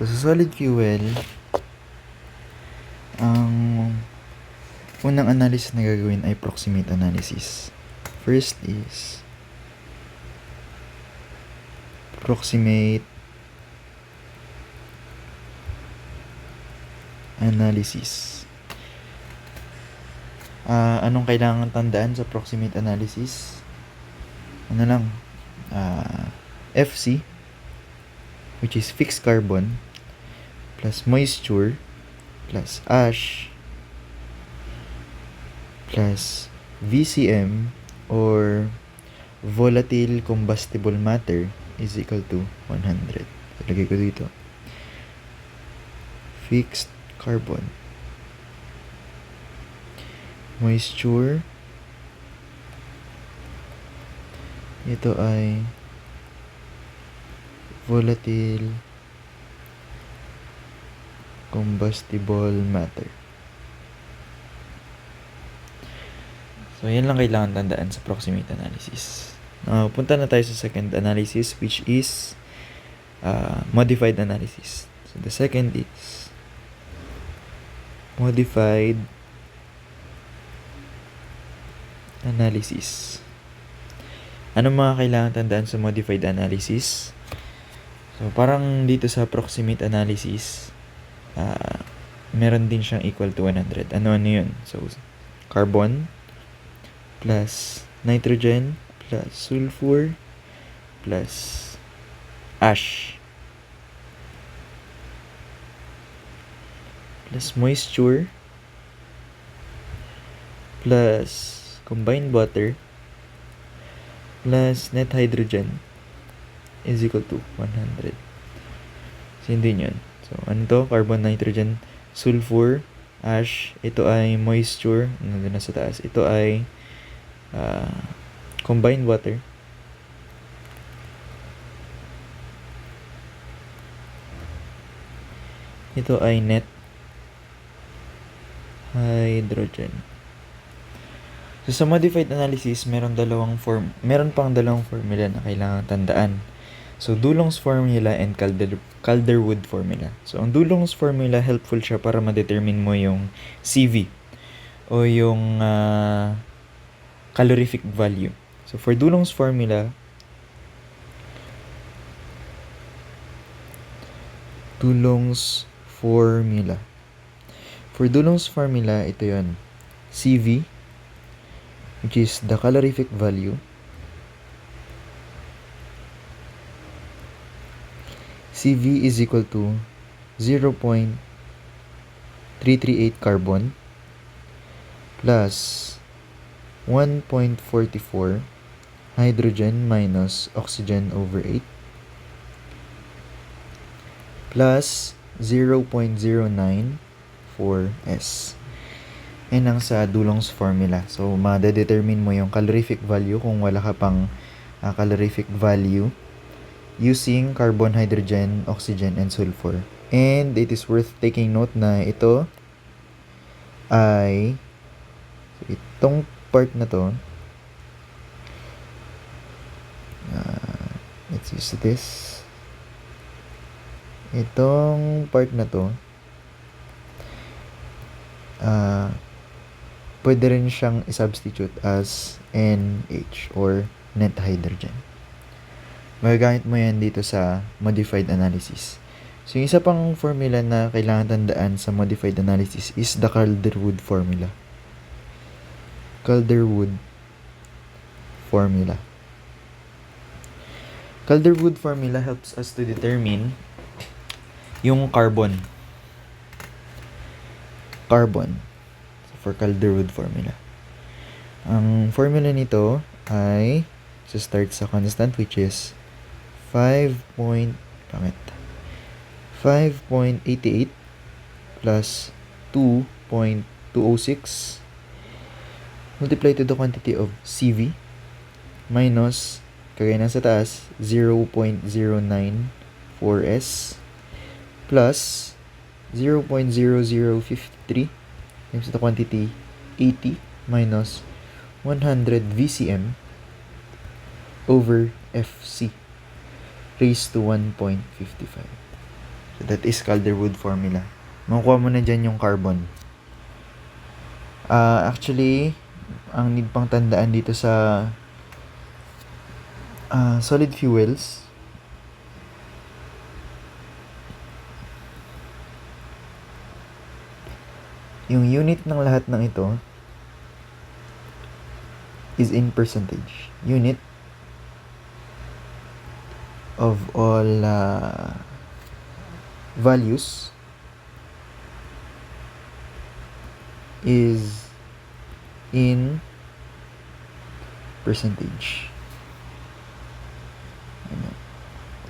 So, sa solid fuel, ang unang analysis na gagawin ay proximate analysis. First is proximate analysis. Anong kailangan tandaan sa proximate analysis? Ano lang? FC, which is fixed carbon, plus moisture, plus ash, plus VCM, or volatile combustible matter, is equal to 100. So, lagay ko dito. Fixed carbon, moisture, ito ay volatile combustible matter. So, yan lang kailangan tandaan sa proximate analysis. Punta na tayo sa second analysis, which is modified analysis. So, the second is modified analysis. Ano mga kailangan tandaan sa modified analysis? So, parang dito sa proximate analysis, meron din siyang equal to 100. Ano yun? So, carbon plus nitrogen plus sulfur plus ash plus moisture plus combined water plus net hydrogen is equal to 100. So, hindi yun. So, ano to? Carbon, nitrogen, sulfur, ash. Ito ay moisture. Nandun na sa taas. Ito ay combined water. Ito ay net hydrogen. So, sa modified analysis, meron pang dalawang formula na kailangan tandaan. So, Dulong's formula and Calder-Wood formula. So, ang Dulong's formula, helpful siya para ma-determine mo yung CV o yung calorific value. So, for Dulong's formula, For Dulong's formula, ito yun. CV, which is the calorific value, CV is equal to 0.338 carbon plus 1.44 hydrogen minus oxygen over 8 plus 0.094S. Yan ang sa Dulong's formula. So, ma-determine mo yung calorific value kung wala ka pang calorific value using carbon, hydrogen, oxygen, and sulfur. And it is worth taking note na ito ay itong part na to, let's use this. Itong part na to, pwede rin siyang i-substitute as NH or net hydrogen. Magagamit mo yan dito sa modified analysis. So, yung isa pang formula na kailangan tandaan sa modified analysis is the Calder-Wood formula. Calder-Wood formula helps us to determine yung carbon. So, for Calder-Wood formula, ang formula nito ay start sa constant, which is 5.88 plus 2.206 multiply to the quantity of CV minus, kagaya na sa taas, 0.094S plus 0.0053 times the quantity 80 minus 100 VCM over FC raised to 1.55. So, that is Calder-Wood formula. Makukuha mo na dyan yung carbon. Actually, ang need pang tandaan dito sa solid fuels, yung unit ng lahat ng ito is in percentage. Unit of all values is in percentage.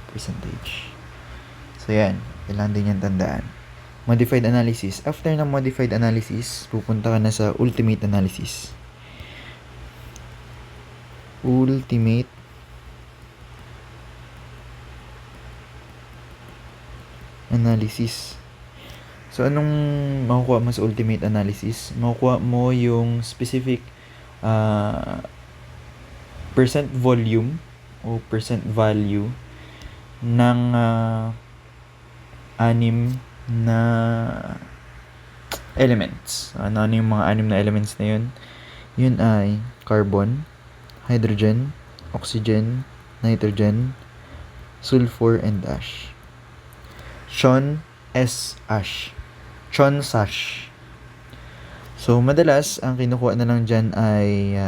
Percentage. So, yan. Kailangan din yan tandaan. Modified analysis. After ng modified analysis, pupunta ka na sa ultimate analysis. Ultimate analysis. So, anong makukuha mo sa ultimate analysis? Makukuha mo yung specific percent volume o percent value ng anim na elements. Ano yung mga anim na elements na yun? Yun ay carbon, hydrogen, oxygen, nitrogen, sulfur, and ash. Sean S. Ash. Sean Sash. So, madalas, ang kinukuha na lang dyan ay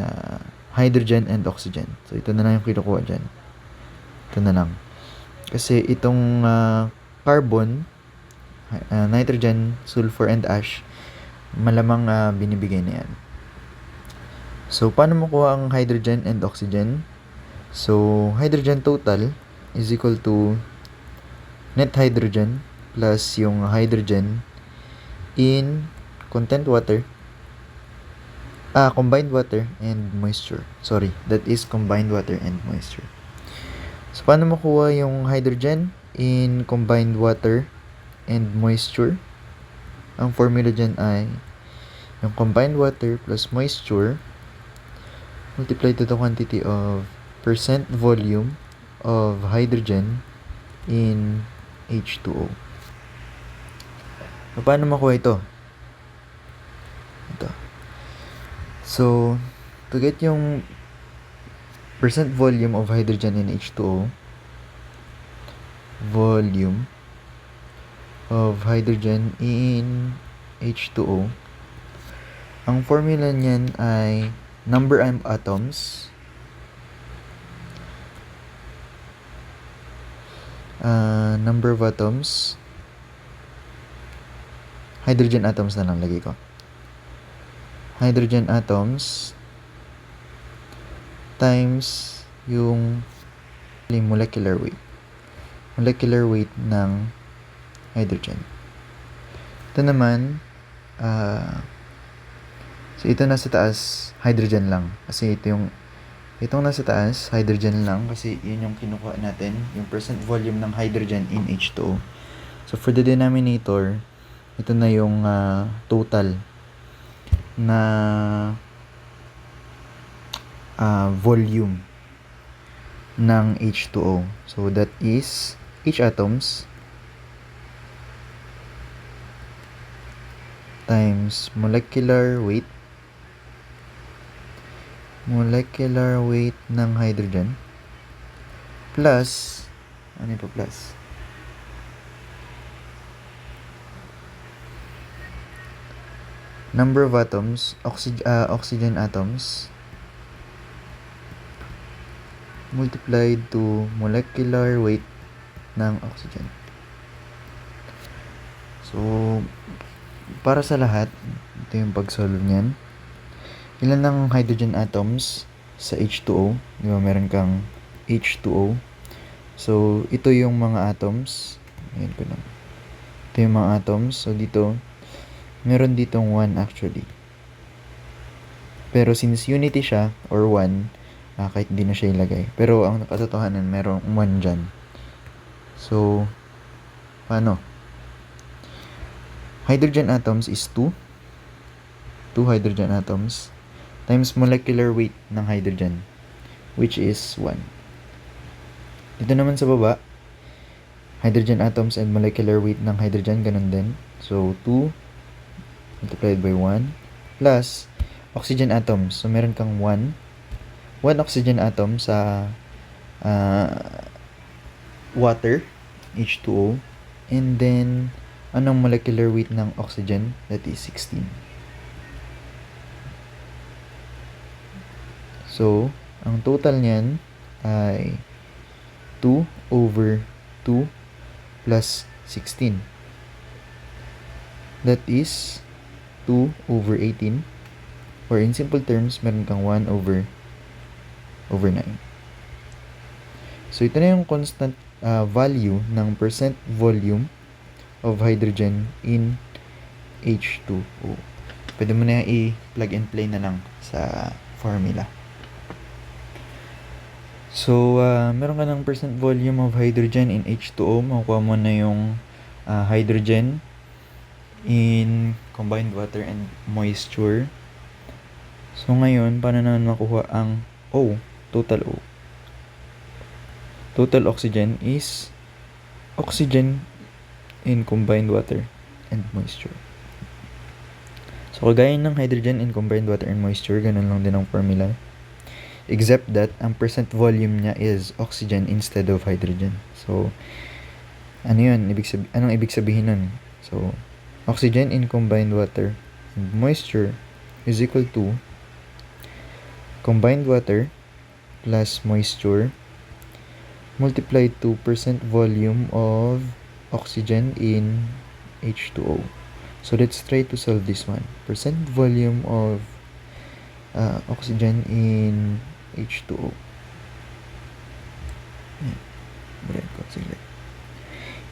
hydrogen and oxygen. So, ito na lang yung kinukuha dyan. Ito na lang. Kasi itong carbon, nitrogen, sulfur, and ash, malamang binibigay na yan. So, paano makuha ang hydrogen and oxygen? So, hydrogen total is equal to net hydrogen plus yung hydrogen in content water, combined water and moisture. Sorry, that is combined water and moisture. So, paano makuha yung hydrogen in combined water and moisture? Ang formula dyan ay yung combined water plus moisture multiplied to the quantity of percent volume of hydrogen in H2O. So, paano makuha ito? Ito. So, to get yung percent volume of hydrogen in H2O, volume of hydrogen in H2O, ang formula niyan ay number of atoms hydrogen atoms na lang lagay ko. Hydrogen atoms times yung molecular weight. Molecular weight ng hydrogen. Ito naman, so ito nasa taas, hydrogen lang. Kasi itong nasa taas, hydrogen lang. Kasi yun yung kinukuha natin, yung percent volume ng hydrogen in H2O. So for the denominator, ito na yung total na volume ng H2O. So that is H atoms times molecular weight ng hydrogen plus ano ito plus number of atoms, oxygen atoms multiplied to molecular weight ng oxygen. So, para sa lahat, ito yung pag-solve niyan. Ilan ng hydrogen atoms sa H2O? Di ba, meron kang H2O. So, ito yung mga atoms. Ayan ko lang. Ito yung mga atoms. So, dito, meron ditong 1 actually. Pero since unity siya, or 1, kahit hindi na siya ilagay. Pero ang katotohanan, merong 1 dyan. So, paano? Hydrogen atoms is 2. 2 hydrogen atoms times molecular weight ng hydrogen, which is 1. Dito naman sa baba, Hydrogen atoms and molecular weight ng hydrogen, ganun din. So, 2 multiplied by 1 plus oxygen atoms. So, meron kang 1 oxygen atom sa water, H2O. And then, anong molecular weight ng oxygen? That is 16. So, ang total niyan ay 2 over 2 plus 16. That is 2 over 18. Or in simple terms, meron kang 1 over 9. So, ito na yung constant value ng percent volume of hydrogen in H2O. Pwede mo na i-plug and play na lang sa formula. So, meron ka ng percent volume of hydrogen in H2O. Makukuha mo na yung hydrogen in combined water and moisture. So, ngayon, paano naman makuha ang O? Total O. Total oxygen is oxygen in combined water and moisture. So, kagaya ng hydrogen in combined water and moisture, ganun lang din ang formula. Except that, ang percent volume niya is oxygen instead of hydrogen. So, ano yun? Anong ibig sabihin nun? So, oxygen in combined water and moisture is equal to combined water plus moisture multiplied to percent volume of oxygen in H2O. So, let's try to solve this one. Percent volume of oxygen in H2O.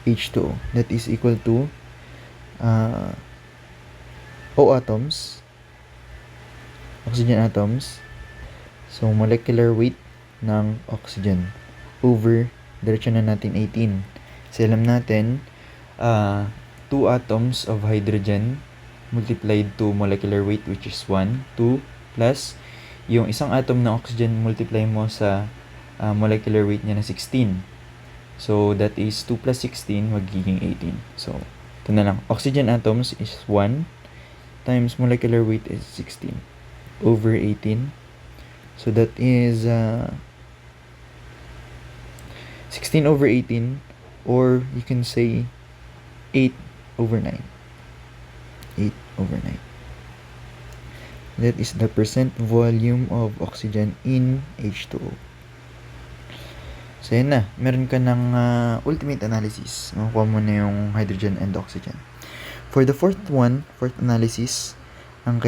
H2O. That is equal to O atoms, oxygen atoms. So, molecular weight ng oxygen over, diretso na natin 18. So, alam natin, 2 atoms of hydrogen multiplied to molecular weight which is 1, 2, plus yung isang atom ng oxygen multiply mo sa molecular weight niya na 16. So, that is 2 plus 16 magiging 18. So, ito na lang. Oxygen atoms is 1 times molecular weight is 16 over 18. So, that is 16 over 18, or you can say 8 over 9. 8 over 9. That is the percent volume of oxygen in H2O. So, yun na. Meron ka ng ultimate analysis. Makukuha mo na yung hydrogen and oxygen. For the fourth analysis, ang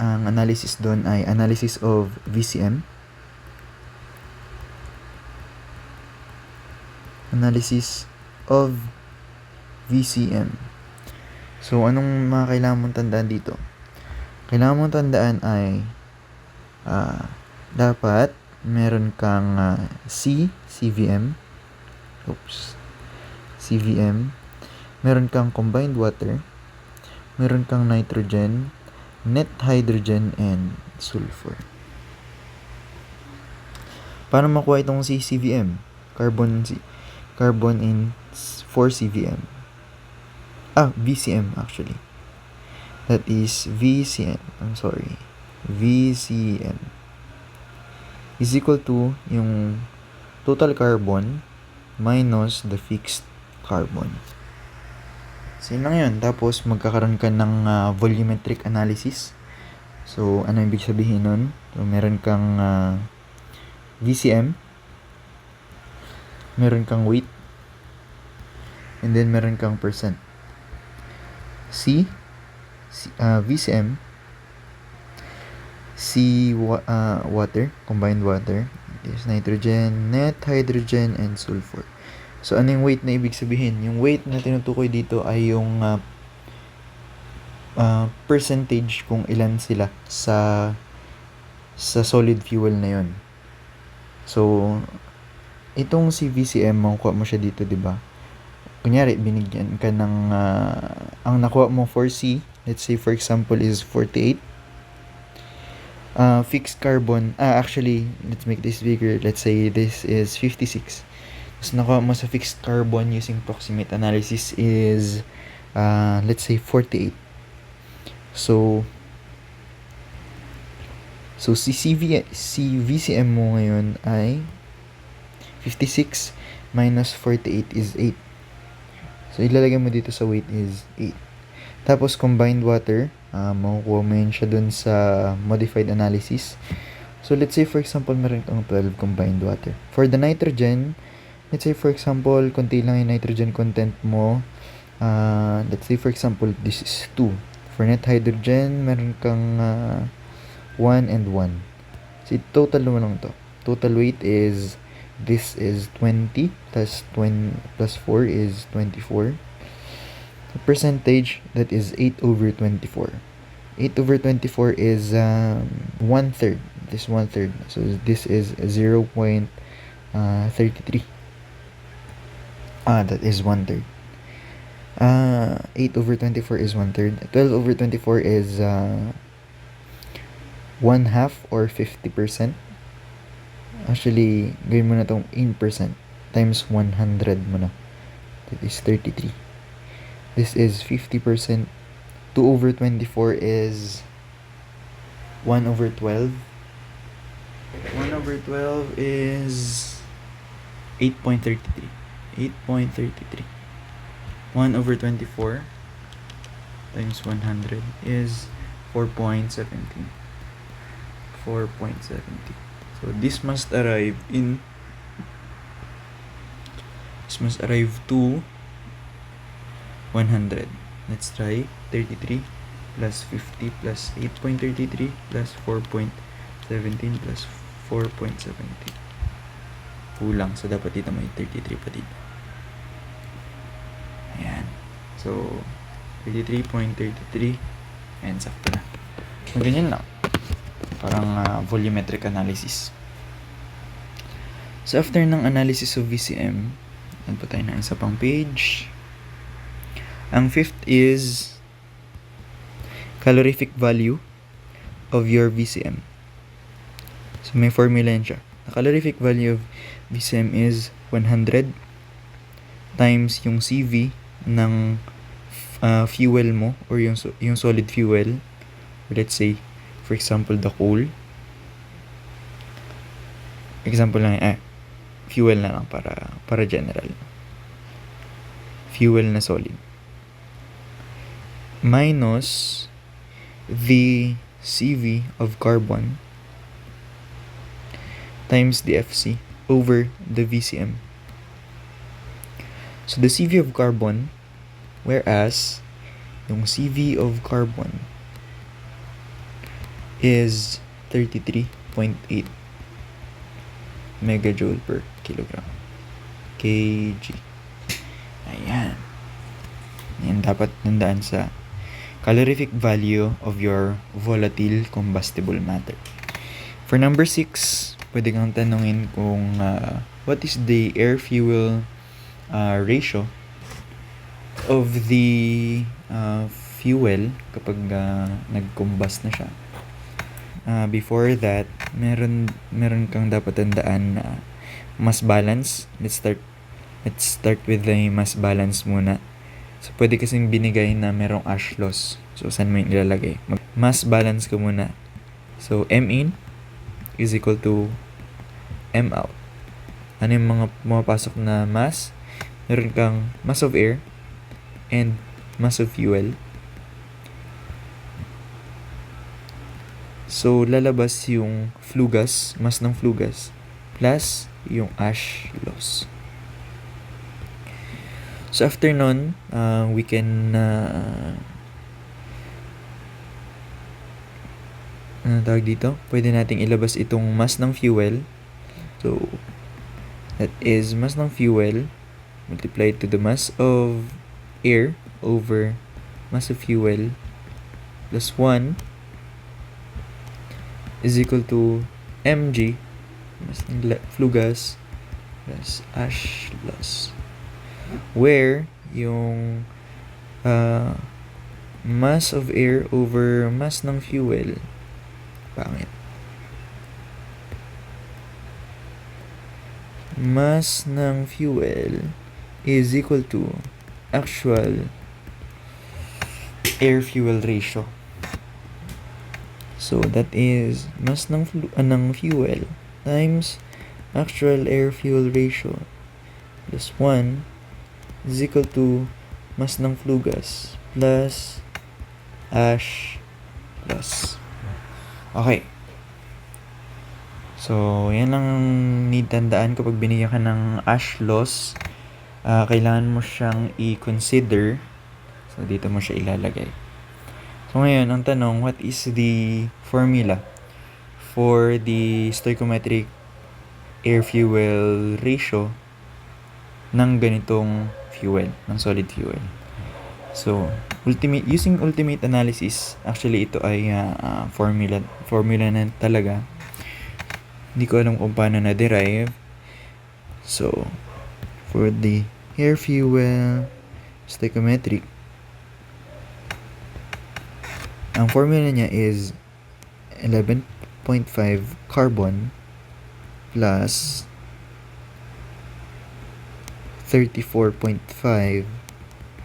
analysis doon ay analysis of VCM. Analysis of VCM. So, anong mga kailangan mong tandaan dito? Kailangan mong tandaan ay dapat meron kang CVM. CVM. Meron kang combined water. Meron kang nitrogen, net hydrogen, and sulfur. Paano makuha itong CVM? Carbon in 4 CVM. VCM actually. That is VCM is equal to yung total carbon minus the fixed carbon. So, yun lang yun. Tapos, magkakaroon ka ng volumetric analysis. So, ano ibig sabihin nun? So, meron kang VCM, meron kang weight, and then meron kang percent. VCM, water, combined water, there's nitrogen, net hydrogen, and sulfur. So, ano yung weight na ibig sabihin? Yung weight na tinutukoy dito ay yung percentage kung ilan sila sa solid fuel na yun. So, itong si VCM, makukuha mo siya dito, di ba? Kunyari, binigyan ka ng ang nakuha mo for C, let's say for example is 48. Fixed carbon, actually, let's make this bigger. Let's say this is 56. Mas nakuha mo sa fixed carbon using proximate analysis is, let's say 48. So si VCM mo ngayon ay 56 minus 48 is 8. So ilalagay mo dito sa weight is 8. Tapos combined water, makukuha mo yun siya dun sa modified analysis. So let's say for example meron kang 12 combined water. For the nitrogen, let's say for example konti lang yung nitrogen content mo. Let's say for example this is 2. For net hydrogen, meron kang 1 and 1. So total mo lang to. Total weight is, this is 20 plus 20 plus 4 is 24. The percentage, that is 8 over 24. 8 over 24 is 1/3. This 1/3. So this is 0.33. That is 1/3. 8 over 24 is 1/3. 12 over 24 is 1/2 or 50%. Actually, gawin mo na itong in percent. Times 100 mo na. That is 33. This is 50%. 2 over 24 is 1 over 12. 1 over 12 is 8.33. 8.33. 1 over 24 times 100 is 4.70. 4.70. So this must arrive to 100. Let's try 33 plus 50 plus 8.33 plus 4.17 plus 4.70. Kulang. So dapat dito may 33 pa dito. Ayan. So 33.33 and sakto na. Ganyan lang. Parang volumetric analysis. So after ng analysis of VCM, yan po tayo na isa pang page. Ang fifth is calorific value of your VCM. So may formula yan siya. The calorific value of VCM is 100 times yung CV ng fuel mo or yung solid fuel. Let's say for example the coal. Example lang fuel na lang para general. Fuel na solid. Minus the CV of carbon times the FC over the VCM. So the CV of carbon, whereas yung CV of carbon is 33.8 megajoule per kilogram. kg. Ayan. Yan dapat nandaan sa calorific value of your volatile combustible matter. For number 6, pwede kang tanungin kung what is the air-fuel ratio of the fuel kapag nag-combust na siya. Before that, meron kang dapat tandaan na mass balance. Let's start with the mass balance muna. So, pwede kasing binigay na merong ash loss. So, saan mo yung ilalagay? Mass balance ko muna. So, M in is equal to M out. Ano yung mga pumapasok na mass? Meron kang mass of air and mass of fuel. So, lalabas yung flue gas, mass ng flue gas, plus yung ash loss. So, after nun, we can ano tawag dito? Pwede nating ilabas itong mass ng fuel. So, that is mass ng fuel multiplied to the mass of air over mass of fuel plus 1 is equal to mg, mass ng flue gas, plus ash loss. Where yung mass of air over mass ng fuel, pangit. mass ng fuel is equal to actual air-fuel ratio. So, that is mass ng fuel times actual air-fuel ratio plus 1 is equal to mass ng flue gas plus ash loss. Okay. So, yan lang need tandaan kapag binigyan ka ng ash loss. Kailangan mo siyang i-consider. So, dito mo siya ilalagay. So, ngayon, ang tanong, what is the formula for the stoichiometric air-fuel ratio ng ganitong fuel, ng solid fuel? So, using ultimate analysis, actually ito ay formula na talaga. Hindi ko alam kung paano na-derive. So, for the air-fuel stoichiometric, ang formula niya is 11.5 carbon plus 34.5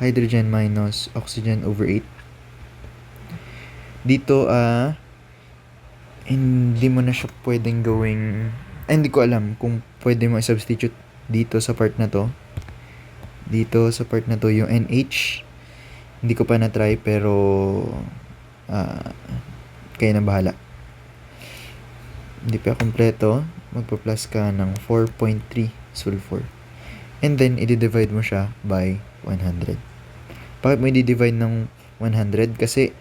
hydrogen minus oxygen over 8. Dito, hindi mo na siya pwedeng gawing... hindi ko alam kung pwede mo i-substitute dito sa part na to. Dito sa part na to, yung NH. Hindi ko pa na-try, pero... kayo na bahala. Hindi pa kompleto. Magpa-plus ka ng 4.3 sulfur. And then, i-divide mo siya by 100. Bakit mo i-divide ng 100? Kasi,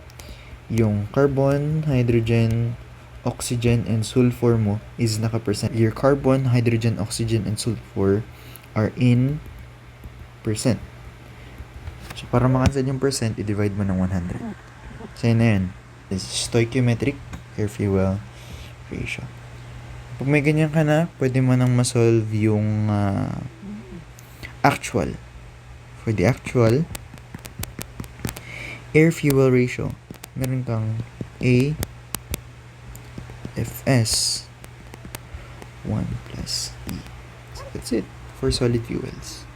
yung carbon, hydrogen, oxygen, and sulfur mo is naka-percent. Your carbon, hydrogen, oxygen, and sulfur are in percent. So, para makansad yung percent, i-divide mo ng 100. So, yun na yun. This is stoichiometric air-fuel ratio. Pag may ganyan ka na, pwede mo nang masolve yung actual. For the actual air-fuel ratio, meron kang A Fs 1 plus E. So, that's it for solid fuels.